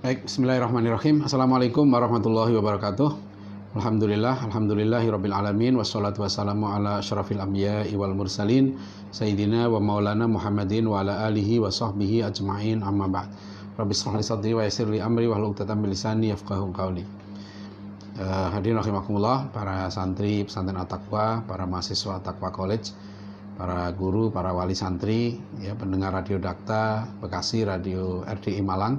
Baik, bismillahirrahmanirrahim. Assalamualaikum warahmatullahi wabarakatuh. Alhamdulillahirabbil alamin wassalatu wassalamu ala asyrafil anbiya'i wal mursalin sayyidina wa maulana Muhammadin wa ala alihi wa sahbihi ajma'in amma ba'd. Rabbi shrah li sadri wa yassir li amri wahlul 'uqdatam min lisani yafqahu qawli. Hadirin rahimakumullah, para santri pesantren At-Taqwa, para mahasiswa At-Taqwa College, para guru, para wali santri, ya, pendengar Radio Dakta Bekasi, Radio RDI Malang,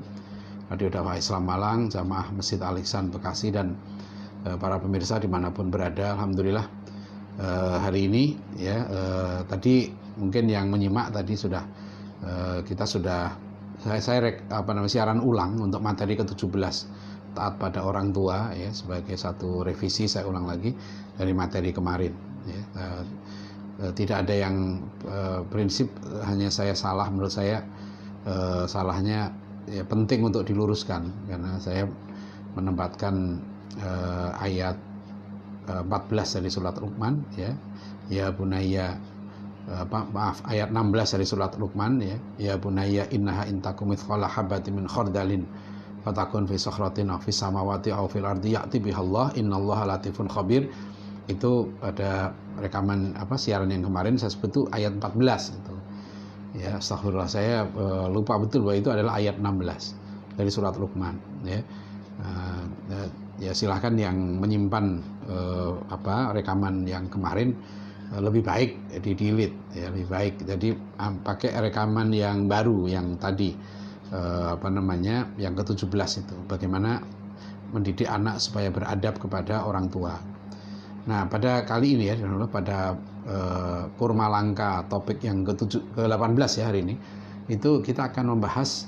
Radio Dakwah Islam Malang, Jamaah Masjid Al-Ihsan Bekasi, dan para pemirsa dimanapun berada. Alhamdulillah hari ini ya, tadi mungkin yang menyimak tadi sudah kita sudah siaran ulang untuk materi ke-17 taat pada orang tua, ya, sebagai satu revisi. Saya ulang lagi dari materi kemarin, ya. Tidak ada yang prinsip hanya saya salah. Menurut saya salahnya ya penting untuk diluruskan, karena saya menempatkan ayat 14 dari surat Luqman, ya bunayya, ayat 16 dari surat Luqman, ya bunayya innaha intakum mithqala habatin min khardalin fatakun fi sakhratin aw fis samawati aw fil ardi ya'ti bihallah innallaha latifun khabir. Itu pada rekaman siaran yang kemarin saya sebut itu ayat 14 itu. Ya, astagfirullah, saya lupa betul bahwa itu adalah ayat 16 dari surat Luqman, ya. Ya silahkan yang menyimpan rekaman yang kemarin, lebih baik di-delete, ya, lebih baik. Jadi pakai rekaman yang baru yang tadi, yang ke-17 itu, bagaimana mendidik anak supaya beradab kepada orang tua. Nah, pada kali ini, ya, pada Kurma Langka, topik yang ke-18 ya hari ini, itu kita akan membahas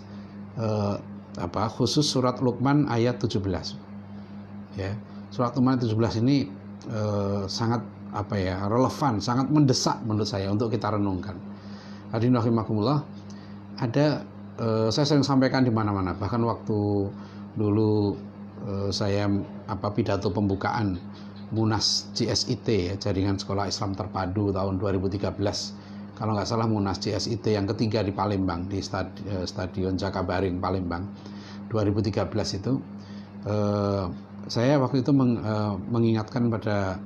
khusus surat Luqman ayat 17. Ya, surat Luqman 17 ini sangat relevan, sangat mendesak menurut saya untuk kita renungkan. Hadirin rahimakumullah, ada saya sering sampaikan di mana-mana, bahkan waktu dulu saya pidato pembukaan Munas CSIT, ya, Jaringan Sekolah Islam Terpadu tahun 2013. Kalau nggak salah Munas CSIT yang ketiga di Palembang, di Stadion Jakabaring Palembang 2013 itu, saya waktu itu mengingatkan pada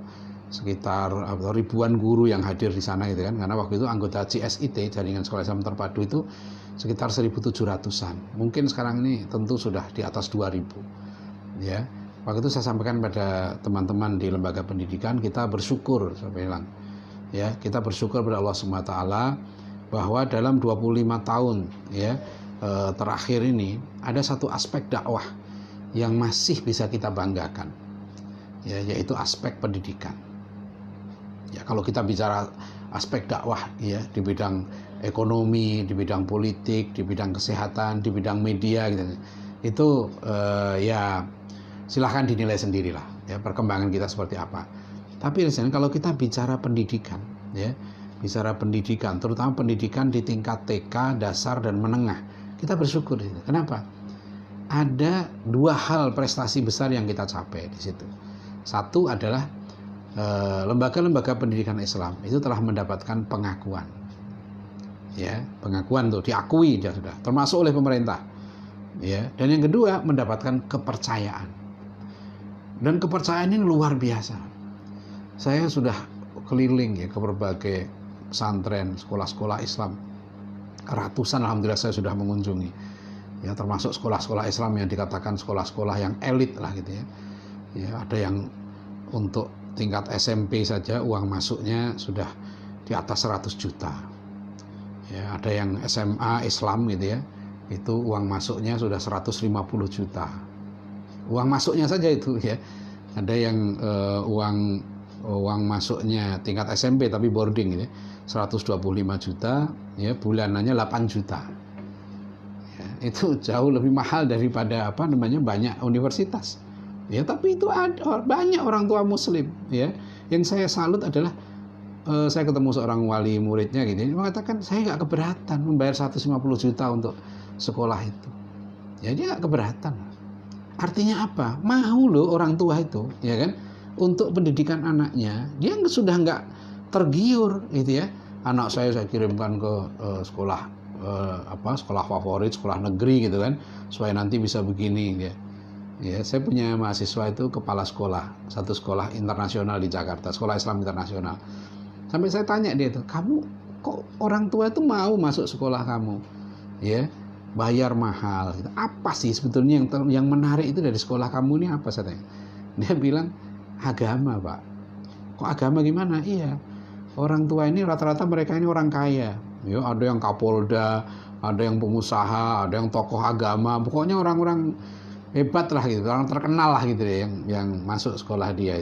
sekitar ribuan guru yang hadir di sana gitu kan, karena waktu itu anggota CSIT, Jaringan Sekolah Islam Terpadu, itu sekitar 1.700-an. Mungkin sekarang ini tentu sudah di atas 2.000, ya. Waktu itu saya sampaikan pada teman-teman di lembaga pendidikan, kita bersyukur, saya bilang, ya, kita bersyukur pada Allah SWT bahwa dalam 25 tahun ya terakhir ini ada satu aspek dakwah yang masih bisa kita banggakan, ya, yaitu aspek pendidikan. Ya, kalau kita bicara aspek dakwah, ya, di bidang ekonomi, di bidang politik, di bidang kesehatan, di bidang media gitu, itu ya silahkan dinilai sendirilah, ya, perkembangan kita seperti apa. Tapi kalau kita bicara pendidikan, ya, bicara pendidikan, terutama pendidikan di tingkat TK, dasar dan menengah, kita bersyukur. Kenapa? Ada dua hal prestasi besar yang kita capai di situ. Satu adalah lembaga-lembaga pendidikan Islam itu telah mendapatkan pengakuan, ya, pengakuan tuh diakui dia sudah, termasuk oleh pemerintah, ya. Dan yang kedua, mendapatkan kepercayaan. Dan kepercayaan ini luar biasa. Saya sudah keliling, ya, ke berbagai pesantren, sekolah-sekolah Islam. Ratusan, alhamdulillah, saya sudah mengunjungi. Ya, termasuk sekolah-sekolah Islam yang dikatakan sekolah-sekolah yang elit lah gitu ya. Ya, ada yang untuk tingkat SMP saja uang masuknya sudah di atas 100 juta. Ya, ada yang SMA Islam gitu ya. Itu uang masuknya sudah 150 juta. Uang masuknya saja itu, ya. Ada yang uang masuknya tingkat SMP tapi boarding gitu, 125 juta, ya, bulanannya 8 juta. Ya, itu jauh lebih mahal daripada banyak universitas. Ya, tapi itu ada banyak orang tua muslim, ya. Yang saya salut adalah saya ketemu seorang wali muridnya gitu, dia mengatakan saya nggak keberatan membayar 150 juta untuk sekolah itu. Ya, dia nggak keberatan. Artinya apa? Mau loh orang tua itu, ya kan, untuk pendidikan anaknya. Dia sudah nggak tergiur gitu ya. Anak saya kirimkan ke sekolah sekolah favorit, sekolah negeri gitu kan, supaya nanti bisa begini ya. Ya, saya punya mahasiswa itu kepala sekolah, satu sekolah internasional di Jakarta, sekolah Islam internasional. Sampai saya tanya dia tuh, kamu kok orang tua itu mau masuk sekolah kamu, ya, bayar mahal. Apa sih sebetulnya yang menarik itu dari sekolah kamu ini apa? Saya tanya. Dia bilang agama, Pak. Kok agama gimana? Iya, orang tua ini rata-rata mereka ini orang kaya. Ya, ada yang kapolda, ada yang pengusaha, ada yang tokoh agama. Pokoknya orang-orang hebat lah gitu, orang terkenal lah gitu deh yang masuk sekolah dia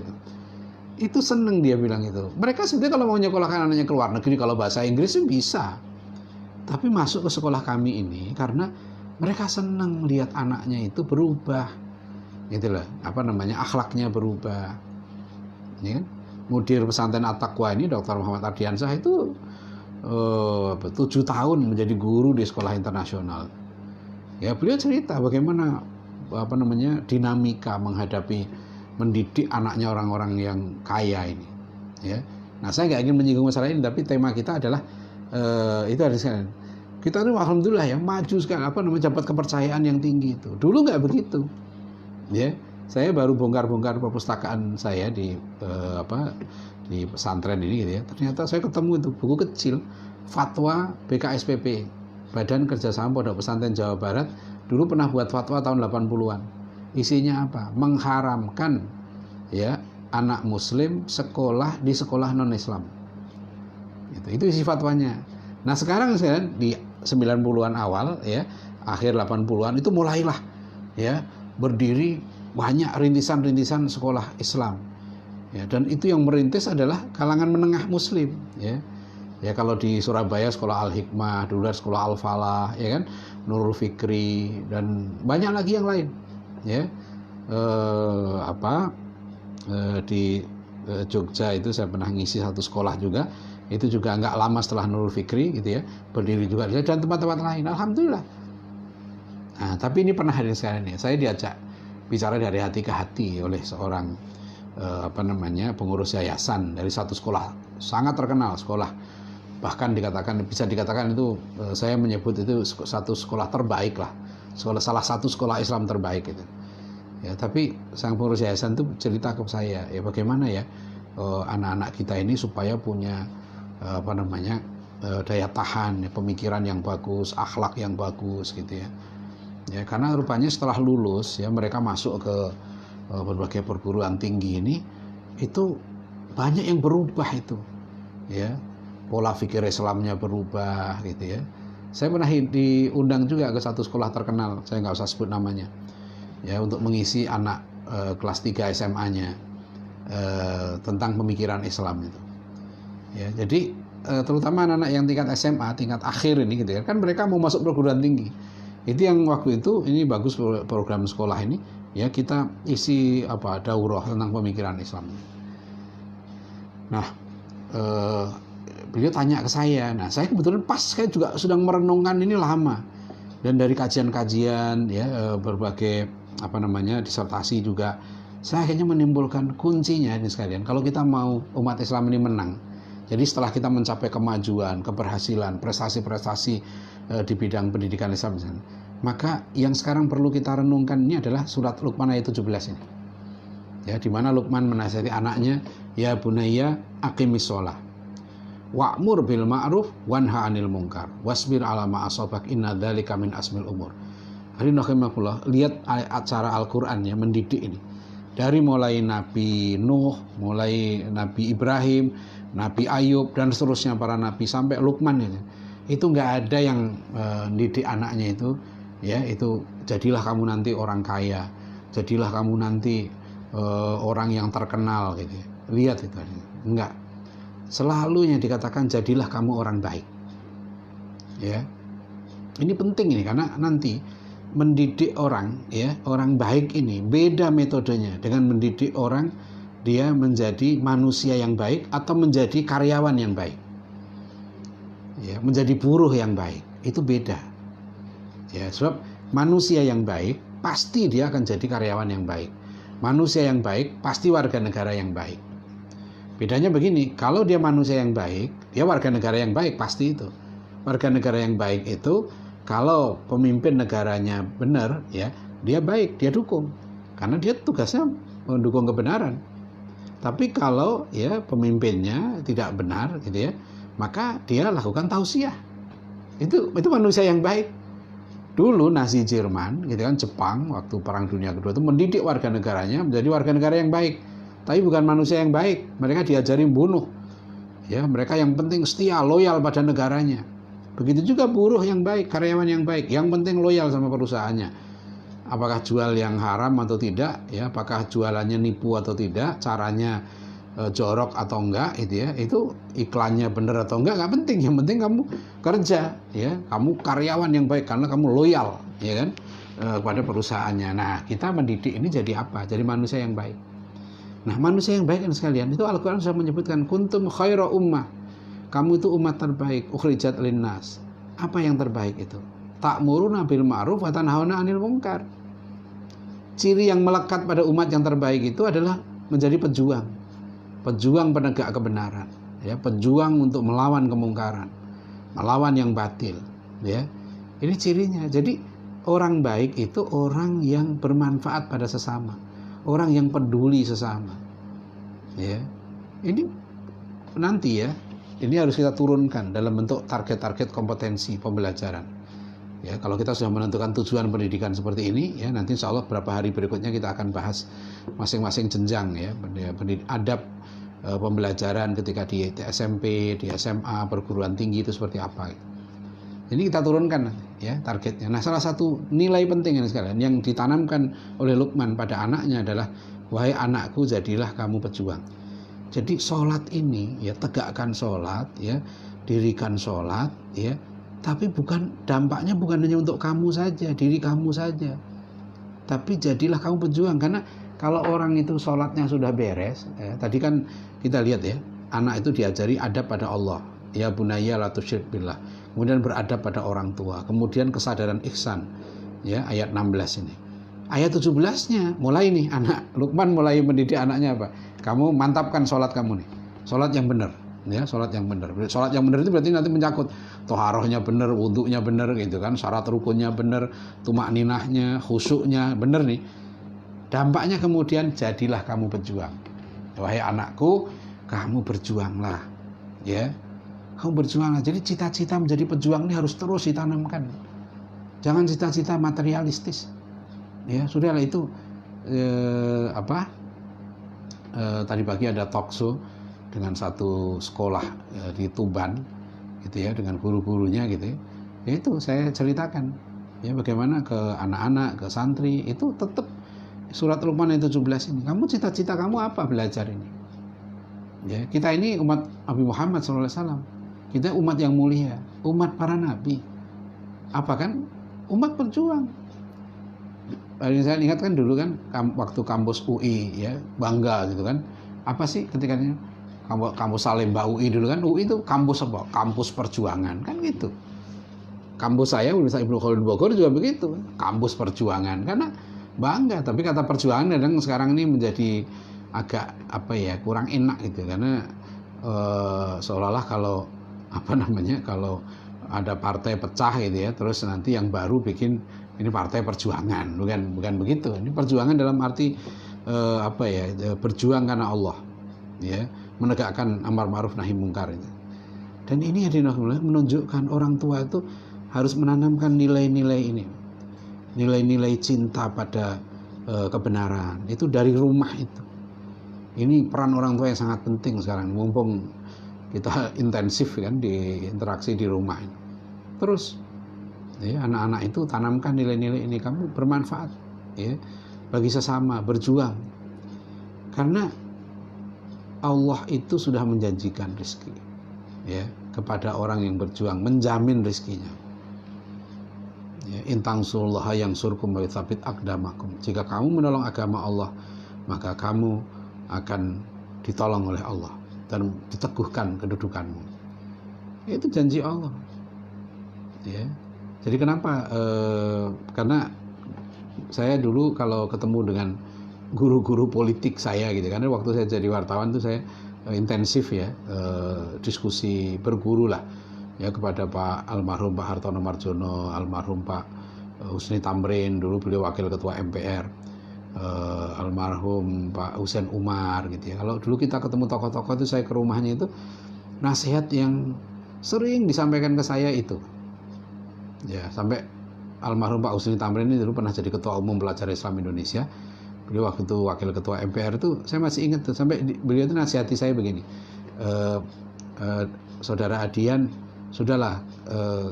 itu seneng dia bilang itu. Mereka sebenarnya kalau mau nyekolahkan anaknya ke luar negeri, kalau bahasa Inggris sih bisa, tapi masuk ke sekolah kami ini karena mereka seneng lihat anaknya itu berubah gitu loh, akhlaknya berubah ya kan? Mudir pesantren At-Taqwa ini Dr. Muhammad Ardiansyah itu 7 tahun menjadi guru di sekolah internasional ya. Beliau cerita bagaimana dinamika mendidik anaknya orang-orang yang kaya ini ya. Nah, saya nggak ingin menyinggung masalah ini, tapi tema kita adalah itu harus sekalian. Kita tuh alhamdulillah ya maju sekali dapat kepercayaan yang tinggi itu. Dulu nggak begitu ya. Saya baru bongkar-bongkar perpustakaan saya di pesantren ini gitu ya. Ternyata saya ketemu itu buku kecil fatwa BKSPP, Badan Kerjasama Pondok Pesantren Jawa Barat, dulu pernah buat fatwa tahun 80-an. Isinya apa? Mengharamkan ya anak muslim sekolah di sekolah non-Islam. Itu isi fatwanya. Nah, sekarang di 90-an awal ya, akhir 80-an itu mulailah ya berdiri banyak rintisan-rintisan sekolah Islam. Ya, dan itu yang merintis adalah kalangan menengah muslim ya. Ya, kalau di Surabaya sekolah Al-Hikmah, dulu sekolah Al-Falah ya kan, Nurul Fikri dan banyak lagi yang lain ya. Di Jogja itu saya pernah ngisi satu sekolah juga, itu juga nggak lama setelah Nurul Fikri gitu ya, berdiri juga dan tempat-tempat lain, alhamdulillah. Nah, tapi ini pernah hadir sekarang ini, saya diajak bicara dari hati ke hati oleh seorang pengurus yayasan dari satu sekolah sangat terkenal, sekolah bahkan bisa dikatakan itu, saya menyebut itu satu sekolah terbaik lah, salah satu sekolah Islam terbaik itu ya. Tapi sang pengurus yayasan itu cerita ke saya ya, bagaimana ya anak-anak kita ini supaya punya daya tahan ya, pemikiran yang bagus, akhlak yang bagus gitu ya. Ya, karena rupanya setelah lulus ya mereka masuk ke berbagai perguruan tinggi ini, itu banyak yang berubah itu ya, pola pikir Islamnya berubah gitu ya. Saya pernah diundang juga ke satu sekolah terkenal, saya nggak usah sebut namanya ya, untuk mengisi anak kelas 3 SMA-nya tentang pemikiran Islam itu ya. Jadi terutama anak-anak yang tingkat SMA, tingkat akhir ini gitu kan mereka mau masuk perguruan tinggi. Itu yang waktu itu ini bagus program sekolah ini ya, kita isi daurah tentang pemikiran Islam. Nah, beliau tanya ke saya. Nah, saya kebetulan saya juga sedang merenungkan ini lama, dan dari kajian-kajian ya berbagai disertasi juga, saya akhirnya menimbulkan kuncinya ini sekalian. Kalau kita mau umat Islam ini menang, jadi setelah kita mencapai kemajuan, keberhasilan, prestasi-prestasi di bidang pendidikan Islam, maka yang sekarang perlu kita renungkan ini adalah surat Luqman ayat 17 ini. Ya, di mana Luqman menasihati anaknya, ya bunayya aqimis shalah wa'mur bil ma'ruf wanha 'anil munkar wasbir 'ala ma asabak inna dzalika min asmil umur. Lihat acara Al-Qur'an ya, mendidik ini. Dari mulai Nabi Nuh, mulai Nabi Ibrahim, Nabi Ayub dan seterusnya para nabi sampai Luqman ini. Itu nggak ada yang didik anaknya itu ya, itu jadilah kamu nanti orang kaya, jadilah kamu nanti orang yang terkenal gitu. Lihat itu enggak. Selalu yang dikatakan jadilah kamu orang baik. Ya. Ini penting ini, karena nanti mendidik orang ya, orang baik ini beda metodenya dengan mendidik orang dia menjadi manusia yang baik atau menjadi karyawan yang baik. Ya, menjadi buruh yang baik, itu beda. Ya, sebab manusia yang baik pasti dia akan jadi karyawan yang baik. Manusia yang baik pasti warga negara yang baik. Bedanya begini, kalau dia manusia yang baik, dia warga negara yang baik pasti itu. Warga negara yang baik itu kalau pemimpin negaranya benar, ya, dia baik, dia dukung. Karena dia tugasnya mendukung kebenaran. Tapi kalau ya pemimpinnya tidak benar gitu ya, maka dia lakukan tausiah. Itu manusia yang baik. Dulu Nazi Jerman gitu kan, Jepang waktu Perang Dunia Kedua itu mendidik warga negaranya menjadi warga negara yang baik. Tapi bukan manusia yang baik. Mereka diajari bunuh. Ya, mereka yang penting setia, loyal pada negaranya. Begitu juga buruh yang baik, karyawan yang baik, yang penting loyal sama perusahaannya. Apakah jual yang haram atau tidak, ya, apakah jualannya nipu atau tidak, caranya jorok atau enggak, itu iklannya benar atau enggak penting. Yang penting kamu kerja, ya, kamu karyawan yang baik karena kamu loyal, ya kan, kepada perusahaannya. Nah, kita mendidik ini jadi apa? Jadi manusia yang baik. Nah, manusia yang baik kan sekalian, itu Al-Quran sudah menyebutkan kuntum khaira ummah. Kamu itu umat terbaik, ukhrijat linnas. Apa yang terbaik itu? Ta'muruna bil ma'ruf wa tanhauna 'anil munkar. Ciri yang melekat pada umat yang terbaik itu adalah menjadi pejuang penegak kebenaran, ya, pejuang untuk melawan kemungkaran, melawan yang batil, ya. Ini cirinya. Jadi orang baik itu orang yang bermanfaat pada sesama, orang yang peduli sesama, ya. Ini nanti ya, ini harus kita turunkan dalam bentuk target-target kompetensi pembelajaran. Ya, kalau kita sudah menentukan tujuan pendidikan seperti ini, ya, nanti insya Allah beberapa hari berikutnya kita akan bahas masing-masing jenjang, ya, adab pembelajaran ketika di SMP, di SMA, perguruan tinggi itu seperti apa. Ini kita turunkan, ya, targetnya. Nah, salah satu nilai penting ini sekalian yang ditanamkan oleh Luqman pada anaknya adalah, wahai anakku, jadilah kamu pejuang. Jadi sholat ini, ya, tegakkan sholat, ya, dirikan sholat, ya. Tapi dampaknya bukan hanya untuk kamu saja, diri kamu saja. Tapi jadilah kamu pejuang. Karena kalau orang itu sholatnya sudah beres, ya, tadi kan kita lihat ya, anak itu diajari adab pada Allah. Ya bunayya la tusyrik billah. Kemudian beradab pada orang tua. Kemudian kesadaran ihsan. Ya, ayat 16 ini. Ayat 17-nya mulai nih, anak Luqman mulai mendidik anaknya apa? Kamu mantapkan sholat kamu nih. Sholat yang benar. Ya, sholat yang benar. Sholat yang benar itu berarti nanti mencakut toharohnya benar, wudhunya benar gitu kan, syarat rukunnya benar, tumakninahnya, khusyuknya benar nih. Dampaknya kemudian jadilah kamu pejuang. Wahai anakku, kamu berjuanglah, ya. Kamu berjuanglah. Jadi cita-cita menjadi pejuang ini harus terus ditanamkan. Jangan cita-cita materialistis. Ya, sudahlah itu tadi pagi ada talk show dengan satu sekolah di Tuban gitu ya, dengan guru-gurunya gitu ya. Itu saya ceritakan ya bagaimana ke anak-anak, ke santri itu tetap surat Luqman ayat 17 ini. Kamu cita-cita kamu apa belajar ini? Ya, kita ini umat Nabi Muhammad SAW. Kita umat yang mulia, umat para nabi. Apa kan? Umat berjuang. Saya ingat kan dulu kan waktu kampus UI ya, bangga gitu kan. Apa sih ketika kampus Salemba UI dulu kan, UI itu kampus apa? Kampus perjuangan kan gitu. Kampus saya Universitas Ibnu Khaldun Bogor juga begitu, kampus perjuangan. Karena bangga, tapi kata perjuangan kadang sekarang ini menjadi agak kurang enak gitu, karena seolah-olah kalau kalau ada partai pecah gitu ya, terus nanti yang baru bikin ini partai perjuangan, bukan begitu. Ini perjuangan dalam arti berjuang karena Allah, ya, menegakkan amar ma'ruf nahi mungkar itu. Dan ini menunjukkan orang tua itu harus menanamkan nilai-nilai ini, nilai-nilai cinta pada kebenaran itu dari rumah itu. Ini peran orang tua yang sangat penting sekarang, mumpung kita intensif kan di interaksi di rumah ini. Terus ya, anak-anak itu tanamkan nilai-nilai ini, kamu bermanfaat ya bagi sesama, berjuang. Karena Allah itu sudah menjanjikan rezeki ya kepada orang yang berjuang, menjamin rezekinya. Ya, in tansurullaha yansurkum wa yutsabbit aqdamakum. Jika kamu menolong agama Allah, maka kamu akan ditolong oleh Allah dan diteguhkan kedudukanmu. Itu janji Allah. Ya. Jadi kenapa? Karena saya dulu kalau ketemu dengan guru-guru politik saya gitu, karena waktu saya jadi wartawan tuh saya intensif ya diskusi berguru lah ya, kepada Pak almarhum Pak Hartono Marjono, almarhum Pak Husni Tamrin, dulu beliau wakil ketua MPR, almarhum Pak Husein Umar gitu ya. Kalau dulu kita ketemu tokoh-tokoh itu, saya ke rumahnya itu, nasihat yang sering disampaikan ke saya itu, ya, sampai almarhum Pak Husni Tamrin ini dulu pernah jadi ketua umum pelajar Islam Indonesia. Beliau waktu itu wakil ketua MPR itu, saya masih ingat tuh, sampai beliau itu nasihati saya begini, saudara Adian, sudahlah,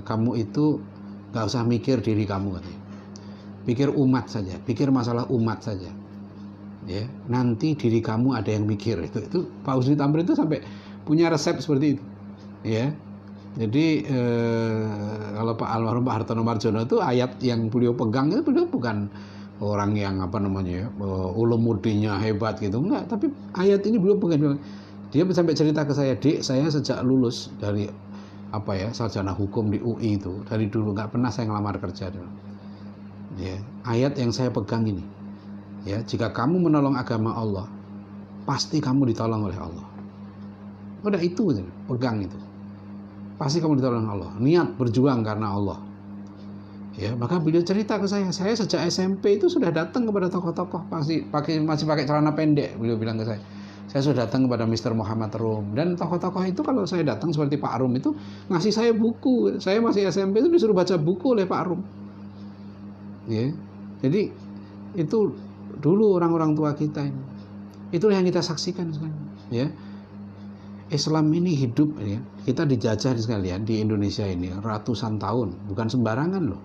kamu itu gak usah mikir diri kamu katanya, pikir umat saja, pikir masalah umat saja, ya, nanti diri kamu ada yang mikir. Itu Pak Husni Tamrin itu sampai punya resep seperti itu, ya. Jadi kalau Pak almarhum Pak Hartono Marjono itu, ayat yang beliau pegang itu, beliau bukan orang yang ulumudinya hebat gitu, enggak, tapi ayat ini beliau pegang. Dia sampai cerita ke saya, "Dek, saya sejak lulus dari sarjana hukum di UI itu, dari dulu nggak pernah saya ngelamar kerja dulu. Ya, ayat yang saya pegang ini, ya, jika kamu menolong agama Allah, pasti kamu ditolong oleh Allah." Udah itu, pegang itu. Pasti kamu ditolong Allah. Niat berjuang karena Allah. Ya, maka beliau cerita ke saya sejak SMP itu sudah datang kepada tokoh-tokoh, masih pakai celana pendek. Beliau bilang ke saya sudah datang kepada Mr. Muhammad Rum, dan tokoh-tokoh itu kalau saya datang seperti Pak Rum itu ngasih saya buku. Saya masih SMP itu disuruh baca buku oleh Pak Rum. Ya. Jadi itu dulu orang-orang tua kita ini. Itulah yang kita saksikan sekarang, ya. Islam ini hidup, ya. Kita dijajah sekalian di Indonesia ini ratusan tahun, bukan sembarangan loh.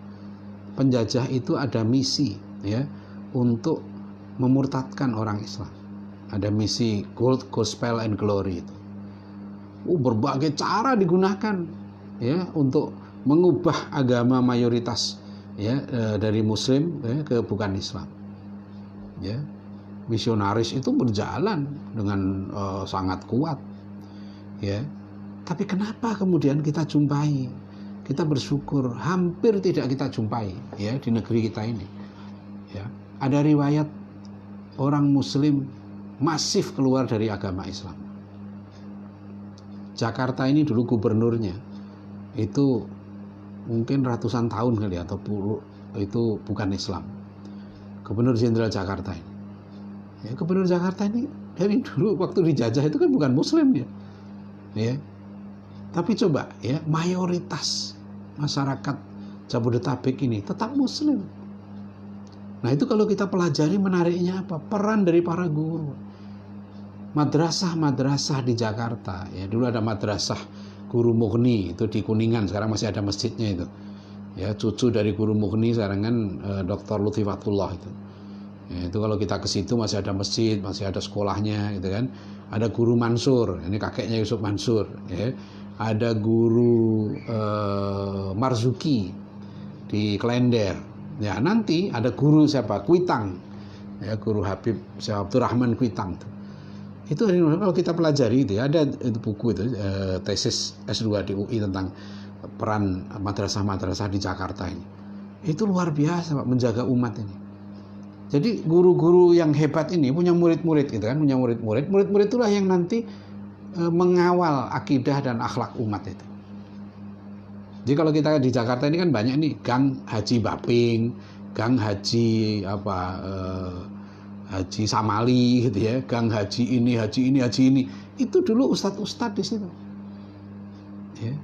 Penjajah itu ada misi, ya, untuk memurtadkan orang Islam. Ada misi gold, gospel, and glory itu. Berbagai cara digunakan, ya, untuk mengubah agama mayoritas, ya, dari Muslim, ya, ke bukan Islam. Ya, misionaris itu berjalan dengan sangat kuat. Ya, tapi kenapa kemudian kita jumpai, kita bersyukur hampir tidak kita jumpai, ya, di negeri kita ini, ya, ada riwayat orang Muslim masif keluar dari agama Islam. Jakarta ini dulu gubernurnya itu mungkin ratusan tahun kali, atau itu bukan Islam. Gubernur Jenderal Jakarta ini, ya, gubernur Jakarta ini dari dulu waktu dijajah itu kan bukan Muslim, ya. Ya, tapi coba, ya, mayoritas masyarakat Jabodetabek ini tetap Muslim. Nah, itu kalau kita pelajari, menariknya apa? Peran dari para guru. Madrasah-madrasah di Jakarta, ya, dulu ada madrasah Guru Mughni itu di Kuningan, sekarang masih ada masjidnya itu. Ya, cucu dari Guru Mughni sekarang kan Dr. Lutfi Fatullah itu. Ya, itu kalau kita ke situ masih ada masjid, masih ada sekolahnya gitu kan. Ada Guru Mansur, ini kakeknya Yusuf Mansur, ya. Ada Guru Marzuki di Klender. Ya, nanti ada guru siapa? Kuitang. Ya, Guru Habib Abdurrahman Kuitang tuh. Itu kalau kita pelajari itu, ya, ada itu buku itu, tesis S2 di UI tentang peran madrasah-madrasah di Jakarta ini. Itu luar biasa, Pak, menjaga umat ini. Jadi guru-guru yang hebat ini punya murid-murid gitu kan, punya murid-murid itulah yang nanti mengawal akidah dan akhlak umat itu. Jadi kalau kita di Jakarta ini kan banyak nih gang Haji Baping, gang Haji Haji Samali gitu ya, gang Haji ini. Itu dulu ustadz-ustadz di situ. Ya.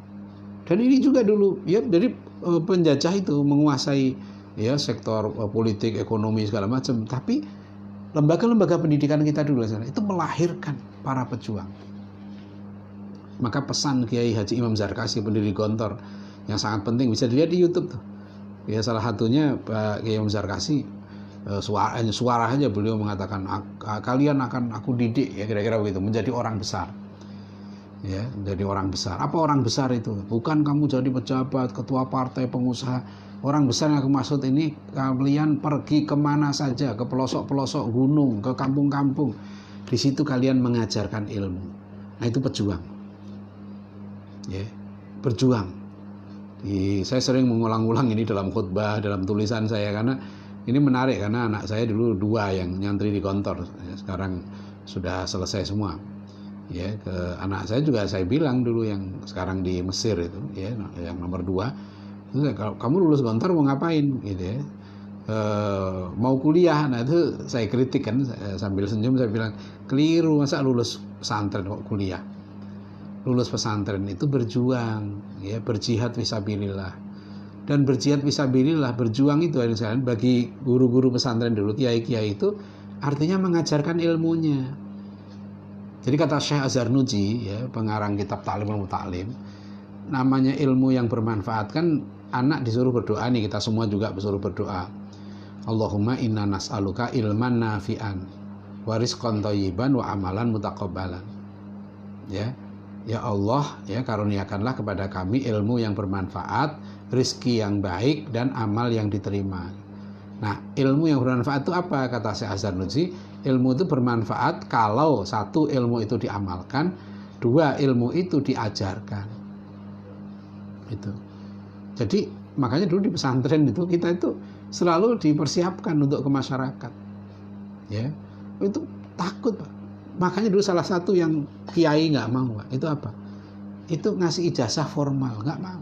Dan ini juga dulu, ya, dari penjajah itu menguasai, ya, sektor politik, ekonomi, segala macam. Tapi lembaga-lembaga pendidikan kita dulu itu melahirkan para pejuang. Maka pesan Kiai Haji Imam Zarkasi, pendiri Gontor, yang sangat penting, bisa dilihat di YouTube tuh. Ya, salah satunya Pak Kiai Imam Zarkasi, suara aja beliau mengatakan, kalian akan aku didik, ya, kira-kira begitu, menjadi orang besar. Ya, menjadi orang besar. Apa orang besar itu? Bukan kamu jadi pejabat, ketua partai, pengusaha. Orang besar yang aku maksud ini, kalian pergi kemana saja, ke pelosok-pelosok gunung, ke kampung-kampung. Di situ kalian mengajarkan ilmu. Nah, itu pejuang. Ya, berjuang. Saya sering mengulang-ulang ini dalam khutbah, dalam tulisan saya, karena ini menarik, karena anak saya dulu 2 yang nyantri di Gontor, ya, sekarang sudah selesai semua. ya. Ke anak saya juga saya bilang dulu yang sekarang di Mesir itu, ya, yang nomor 2, itu kalau kamu lulus Gontor mau ngapain gitu ya. Mau kuliah. Nah itu saya kritik kan, sambil senyum saya bilang, keliru, masa lulus pesantren kok kuliah. Lulus pesantren itu berjuang, ya, berjihad fisabilillah. Dan berjihad fisabilillah, berjuang itu bagi guru-guru pesantren dulu, kiai-kiai itu artinya mengajarkan ilmunya. Jadi kata Syekh Azhar Nuji, ya, pengarang kitab Ta'limul Muta'alim, namanya ilmu yang bermanfaat kan anak disuruh berdoa nih, kita semua juga disuruh berdoa. Allahumma inna nas'aluka ilman nafi'an wa rizqan thayyiban wa amalan mutaqabbalan. Ya. Ya Allah, ya, karuniakanlah kepada kami ilmu yang bermanfaat, rizki yang baik, dan amal yang diterima. Nah, ilmu yang bermanfaat itu apa? Kata Syekh Azhar Nuji, ilmu itu bermanfaat kalau 1, ilmu itu diamalkan, 2, ilmu itu diajarkan. Itu. Jadi makanya dulu di pesantren itu kita itu selalu dipersiapkan untuk ke masyarakat. Ya, itu takut, Pak. Makanya dulu salah satu yang kiai nggak mau, Pak, itu apa? Itu ngasih ijazah formal, nggak mau.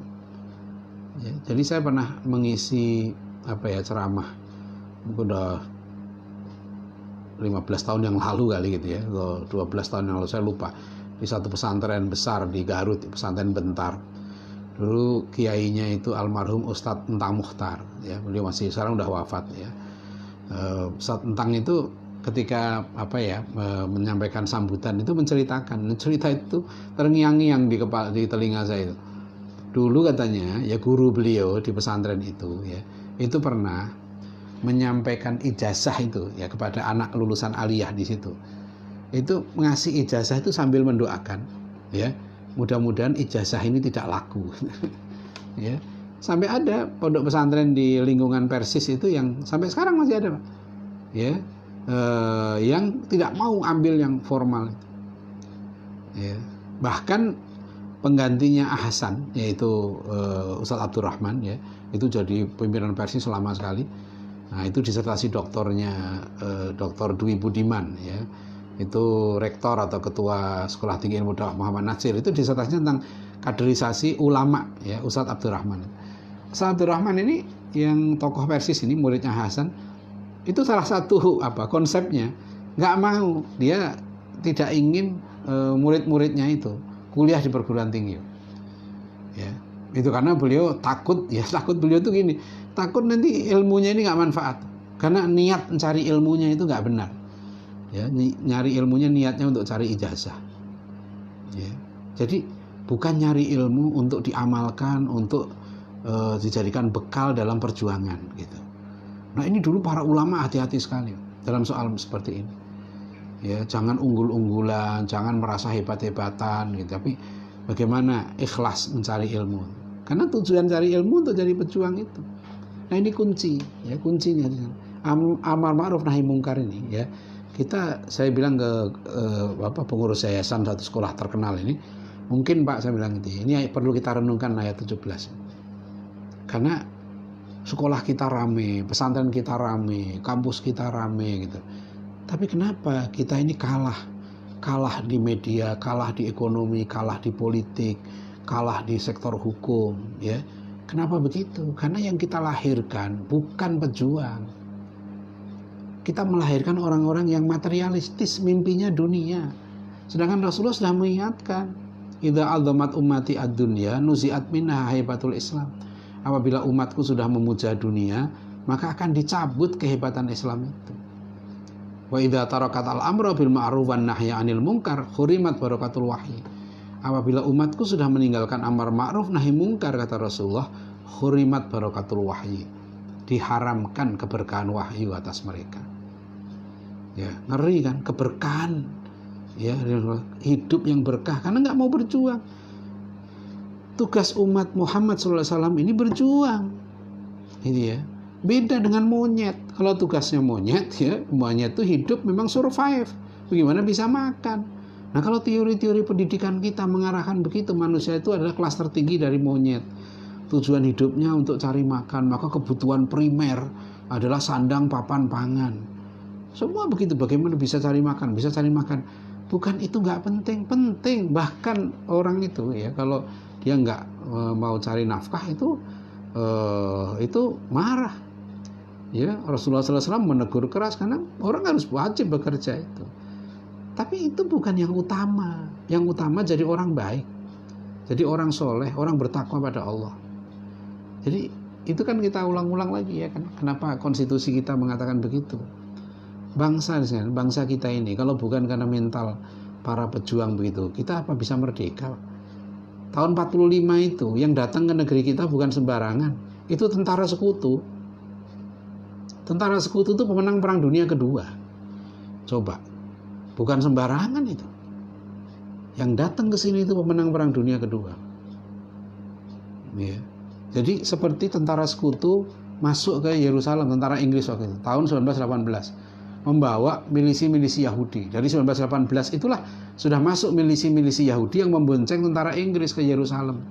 Ya, jadi saya pernah mengisi ceramah, mungkin udah 15 tahun yang lalu kali gitu ya, atau 12 tahun yang lalu, saya lupa, di satu pesantren besar di Garut, pesantren Bentar. Dulu kiainya itu almarhum Ustadz Entang Mukhtar, ya, beliau masih sekarang udah wafat ya. Ustadz Entang itu ketika menyampaikan sambutan itu menceritakan, cerita itu terngiang-ngiang di telinga saya itu. Dulu katanya ya guru beliau di pesantren itu ya, itu pernah menyampaikan ijazah itu ya kepada anak lulusan aliyah di situ. Itu ngasih ijazah itu sambil mendoakan, ya, mudah-mudahan ijazah ini tidak laku. Ya. Sampai ada pondok pesantren di lingkungan Persis itu yang sampai sekarang masih ada, Pak. Ya. Yang tidak mau ambil yang formal. Ya. Bahkan penggantinya Ahsan, yaitu Ustadz Abdurrahman, ya, itu jadi pimpinan Persis selama sekali. Nah, itu disertasi doktornya Dr. Dwi Budiman, ya, itu rektor atau ketua Sekolah Tinggi Ilmu Dakwah Muhammad Nasir, itu disertasinya tentang kaderisasi ulama, ya, Ustadz Abdurrahman. Ustadz Abdurrahman ini yang tokoh Persis ini, muridnya Hasan, itu salah satu konsepnya, nggak mau, dia tidak ingin murid-muridnya itu kuliah di perguruan tinggi, ya, itu karena beliau takut beliau tuh gini, takut nanti ilmunya ini nggak manfaat, karena niat mencari ilmunya itu nggak benar, ya, nyari ilmunya niatnya untuk cari ijazah, ya, jadi bukan nyari ilmu untuk diamalkan, untuk dijadikan bekal dalam perjuangan gitu. Nah, ini dulu para ulama hati-hati sekali dalam soal seperti ini. Ya, jangan unggul-unggulan, jangan merasa hebat-hebatan gitu, tapi bagaimana ikhlas mencari ilmu. Karena tujuan cari ilmu untuk jadi pejuang itu. Nah, ini kunci, ya, kuncinya. Amar ma'ruf nahi mungkar ini, ya. Saya bilang ke pengurus yayasan satu sekolah terkenal ini, mungkin Pak, saya bilang ini perlu kita renungkan ayat 17. Karena sekolah kita rame, pesantren kita rame, kampus kita rame gitu. Tapi kenapa kita ini kalah di media, kalah di ekonomi, kalah di politik, kalah di sektor hukum, ya? Kenapa begitu? Karena yang kita lahirkan bukan pejuang. Kita melahirkan orang-orang yang materialistis, mimpinya dunia. Sedangkan Rasulullah sudah mengingatkan, idza 'azzamat ummati ad-dunya nuzi'at minha haibatul Islam. Apabila umatku sudah memuja dunia, maka akan dicabut kehebatan Islam itu. Wa idza tarakat al-amra bil ma'ruf wan nahya 'anil munkar hurimat barakatul wahyi. Apabila umatku sudah meninggalkan amar ma'ruf nahi munkar, kata Rasulullah, hurimat barakatul wahyi. Diharamkan keberkahan wahyu atas mereka. Ya, ngeri kan, keberkahan, ya, hidup yang berkah karena nggak mau berjuang. Tugas umat Muhammad SAW ini berjuang, ini ya, beda dengan monyet. Kalau tugasnya monyet, ya, monyet itu hidup memang survive, bagaimana bisa makan. Nah, kalau teori-teori pendidikan kita mengarahkan begitu, manusia itu adalah kelas tertinggi dari monyet. Tujuan hidupnya untuk cari makan, maka kebutuhan primer adalah sandang, papan, pangan. Semua begitu, bagaimana bisa cari makan, Bukan itu nggak penting, penting. Bahkan orang itu ya kalau dia nggak mau cari nafkah itu marah. Ya, Rasulullah SAW menegur keras karena orang harus wajib bekerja itu. Tapi itu bukan yang utama. Yang utama jadi orang baik, jadi orang soleh, orang bertakwa pada Allah. Jadi itu kan kita ulang-ulang lagi ya kan. Kenapa konstitusi kita mengatakan begitu? Bangsa kita ini kalau bukan karena mental para pejuang begitu, kita apa bisa merdeka? Tahun 45 itu yang datang ke negeri kita bukan sembarangan. Itu tentara sekutu. Tentara sekutu itu pemenang Perang Dunia Kedua. Coba, bukan sembarangan itu. Yang datang ke sini itu pemenang Perang Dunia Kedua. Ya. Jadi seperti tentara sekutu masuk ke Yerusalem, tentara Inggris waktu itu, tahun 1918. Membawa milisi-milisi Yahudi. Dari 1918 itulah sudah masuk milisi-milisi Yahudi yang membonceng tentara Inggris ke Yerusalem.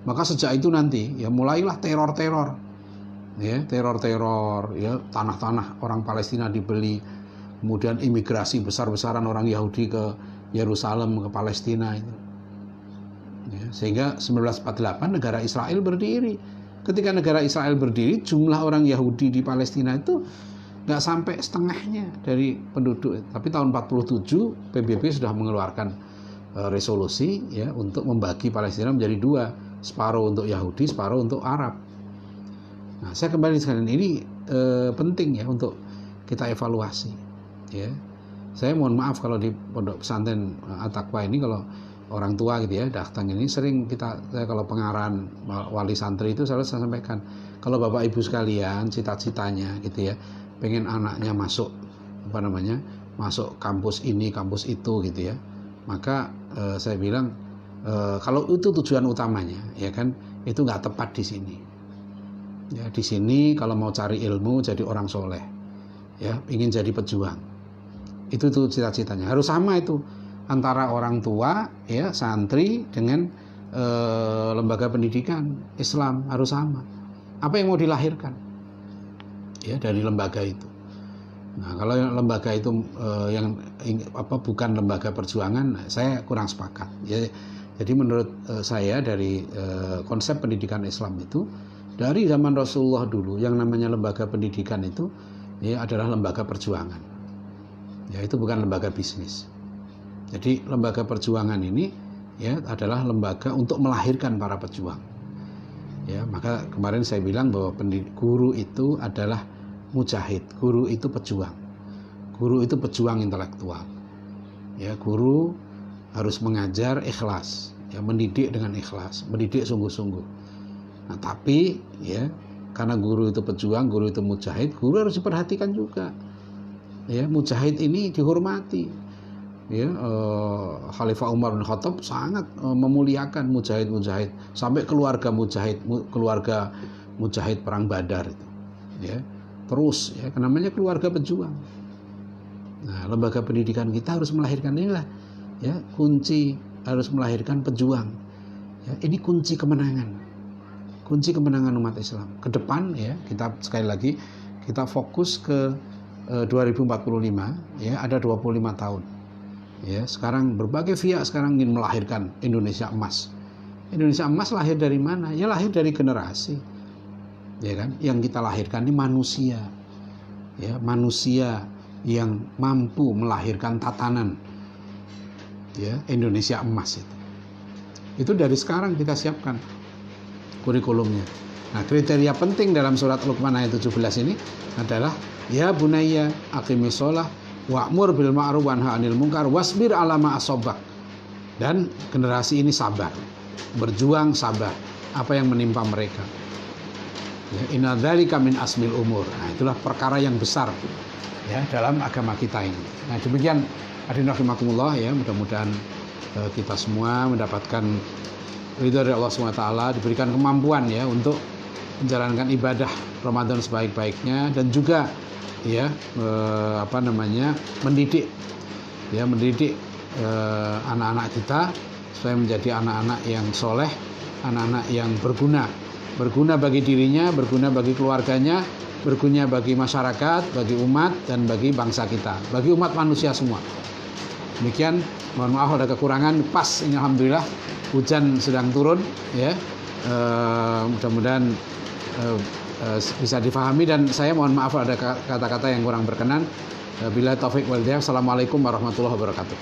Maka sejak itu nanti ya mulailah teror-teror. Ya, teror-teror, ya, tanah-tanah orang Palestina dibeli. Kemudian imigrasi besar-besaran orang Yahudi ke Yerusalem, ke Palestina itu. Ya, sehingga 1948 negara Israel berdiri. Ketika negara Israel berdiri, jumlah orang Yahudi di Palestina itu nggak sampai setengahnya dari penduduk. Tapi tahun 47 PBB sudah mengeluarkan resolusi ya untuk membagi Palestina menjadi dua, separuh untuk Yahudi, separuh untuk Arab. Nah, saya kembali sekalian ini penting ya untuk kita evaluasi. Ya, saya mohon maaf kalau di pondok pesantren At-Taqwa ini kalau orang tua gitu ya datang ini sering saya kalau pengarahan wali santri itu selalu saya sampaikan, kalau bapak ibu sekalian cita-citanya gitu ya pengen anaknya masuk masuk kampus ini kampus itu gitu ya, maka saya bilang kalau itu tujuan utamanya ya kan itu nggak tepat di sini ya. Di sini kalau mau cari ilmu jadi orang soleh ya, ingin jadi pejuang, itu tuh cita-citanya harus sama itu antara orang tua ya santri dengan lembaga pendidikan Islam harus sama. Apa yang mau dilahirkan ya dari lembaga itu. Nah, kalau lembaga itu bukan lembaga perjuangan, saya kurang sepakat. Ya, jadi menurut saya dari konsep pendidikan Islam itu dari zaman Rasulullah dulu yang namanya lembaga pendidikan itu ya adalah lembaga perjuangan. Ya, itu bukan lembaga bisnis. Jadi lembaga perjuangan ini ya adalah lembaga untuk melahirkan para pejuang. Ya, maka kemarin saya bilang bahwa guru itu adalah mujahid, guru itu pejuang. Guru itu pejuang intelektual. Ya, guru harus mengajar ikhlas, ya, mendidik dengan ikhlas, mendidik sungguh-sungguh. Nah, tapi ya, karena guru itu pejuang, guru itu mujahid, guru harus diperhatikan juga. Ya, mujahid ini dihormati. Ya, Khalifah Umar bin Khattab sangat memuliakan mujahid-mujahid sampai keluarga mujahid perang Badar itu. Ya. Terus ya namanya keluarga pejuang. Nah, lembaga pendidikan kita harus melahirkan inilah ya, kunci harus melahirkan pejuang. Ya, ini kunci kemenangan. Kunci kemenangan umat Islam. Ke depan ya, kita sekali lagi kita fokus ke 2045 ya, ada 25 tahun. Ya, sekarang berbagai pihak sekarang ingin melahirkan Indonesia emas. Indonesia emas lahir dari mana? Ya lahir dari generasi. Ya kan, yang kita lahirkan ini manusia, ya manusia yang mampu melahirkan tatanan, ya Indonesia emas itu dari sekarang kita siapkan kurikulumnya. Nah, kriteria penting dalam surat Luqman ayat 17 ini adalah ya bunayya aqimis shalah wa'mur bil ma'ruf wanha 'anil munkar wasbir 'ala ma asabak. Dan generasi ini sabar, berjuang sabar apa yang menimpa mereka. Ya, inna dzalika min asmil umur. Nah, itulah perkara yang besar ya dalam agama kita ini. Nah, demikian hadirin rahimakumullah ya, mudah-mudahan kita semua mendapatkan ridha dari Allah SWT, diberikan kemampuan ya untuk menjalankan ibadah Ramadan sebaik-baiknya dan juga ya mendidik anak-anak kita supaya menjadi anak-anak yang soleh, anak-anak yang berguna bagi dirinya, berguna bagi keluarganya, berguna bagi masyarakat, bagi umat dan bagi bangsa kita, bagi umat manusia semua. Demikian, mohon maaf ada kekurangan. Pas ini alhamdulillah hujan sedang turun ya. Mudah-mudahan bisa difahami, dan saya mohon maaf ada kata-kata yang kurang berkenan. Bila taufik wal hidayah. Assalamualaikum warahmatullahi wabarakatuh.